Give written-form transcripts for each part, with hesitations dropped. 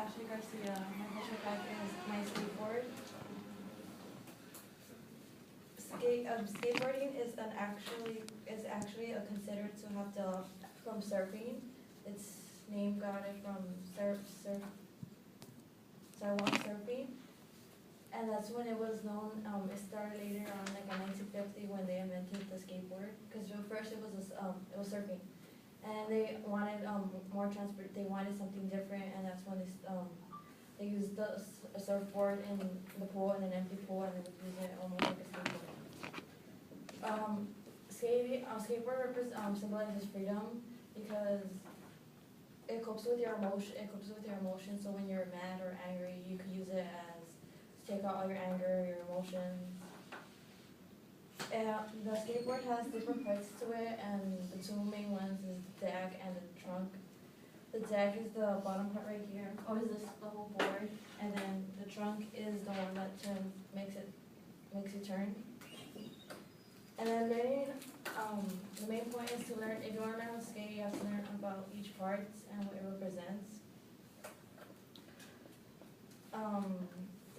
Ashley Garcia. My culture fact is my skateboard. Skateboarding is actually considered to have the from surfing. Its name got it from Taiwan surfing, and that's when it was known. It started later on, like in 1950, when they invented the skateboard. Because first it was surfing, and they wanted more transport. They wanted something different, and that's when they used a surfboard in the pool, in an empty pool, and they would use it almost like a skateboard. Skateboard symbolizes freedom because it copes with your emotion. It copes with your emotions. So when you're mad or angry, you could use it as to take out all your anger, your emotions. The skateboard has different parts to it, and the two main ones is the deck and the trunk. The deck is the bottom part right here, or is this the whole board, and then the trunk is the one that makes you turn. And then learning, the main point is to learn. If you want to learn how to skate, you have to learn about each part and what it represents.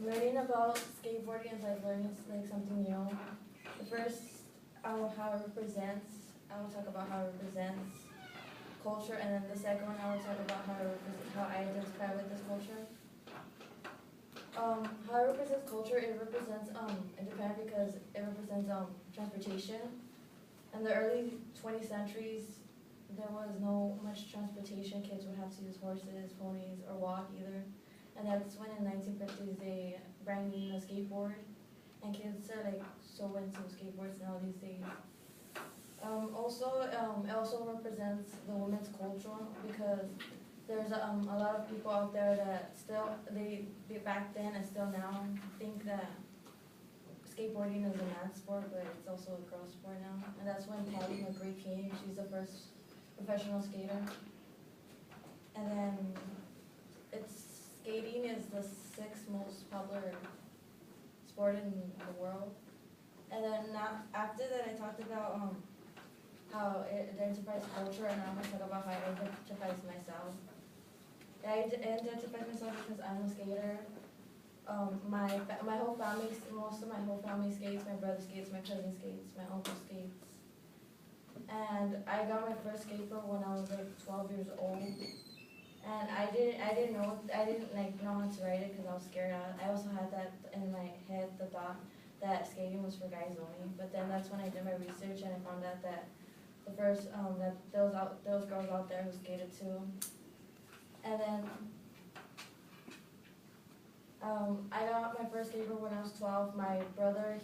Learning about skateboarding is like learning like something new. The first, how it represents. I will talk about how it represents culture, and then the second one I will talk about how I identify with this culture. How it represents culture, it represents in Japan because it represents transportation. In the early 20th centuries, there was no much transportation. Kids would have to use horses, ponies, or walk either. And that's when in 1950s they brought in a skateboard, and kids are like so into skateboards now these days. It also represents the women's culture because there's a lot of people out there that still, back then and still now, think that skateboarding is a man's sport, but it's also a girl's sport now. And that's when Patty McGree-King, she's the first professional skater. And then skating is the 6th most popular sport in the world. And then after that, I talked about how it identifies culture, and I'm going to talk about how it identifies myself. I identify myself because I'm a skater. My whole family, most of my whole family skates. My brother skates, my cousin skates, my uncle skates. And I got my first skateboard when I was like 12 years old. And I didn't know how to ride it because I was scared. I also had that in my head, the thought that skating was for guys only. But then that's when I did my research and I found out that the first that there was girls out there who skated too. And then I got my first skateboard when I was 12. My brother,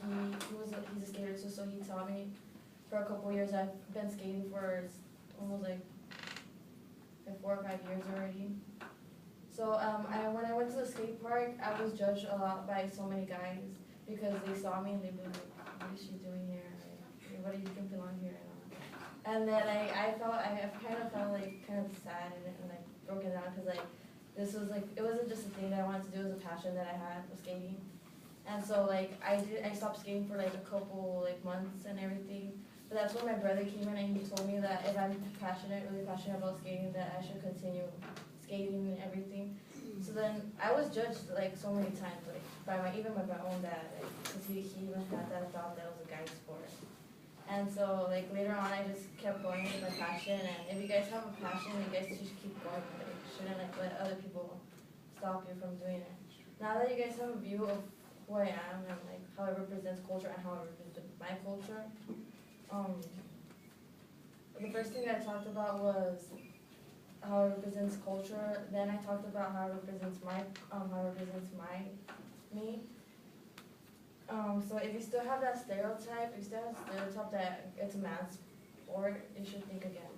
he's a skater too, so he taught me for a couple years. I've been skating for almost like 4 or 5 years already. So when I went to the skate park, I was judged a lot by so many guys because they saw me and they were like, "What is she doing here? Like, what do you think belong here?" And then I kind of felt like kind of sad and like broken down because like this was like, it wasn't just a thing that I wanted to do, it was a passion that I had with skating. And so like I stopped skating for like a couple like months and everything. But that's when my brother came in and he told me that if I'm really passionate about skating, that I should continue skating and everything. So then I was judged like so many times, like by my own dad, because he even had that thought that it was a guy's sport. And so like later on, I just kept going with my passion. And if you guys have a passion, you guys should keep going with it. You shouldn't like let other people stop you from doing it. Now that you guys have a view of who I am and like how it represents culture and how it represents my culture, the first thing I talked about was how it represents culture. Then I talked about how it represents me. So if you still have that stereotype, that it's a man's sport, you should think again.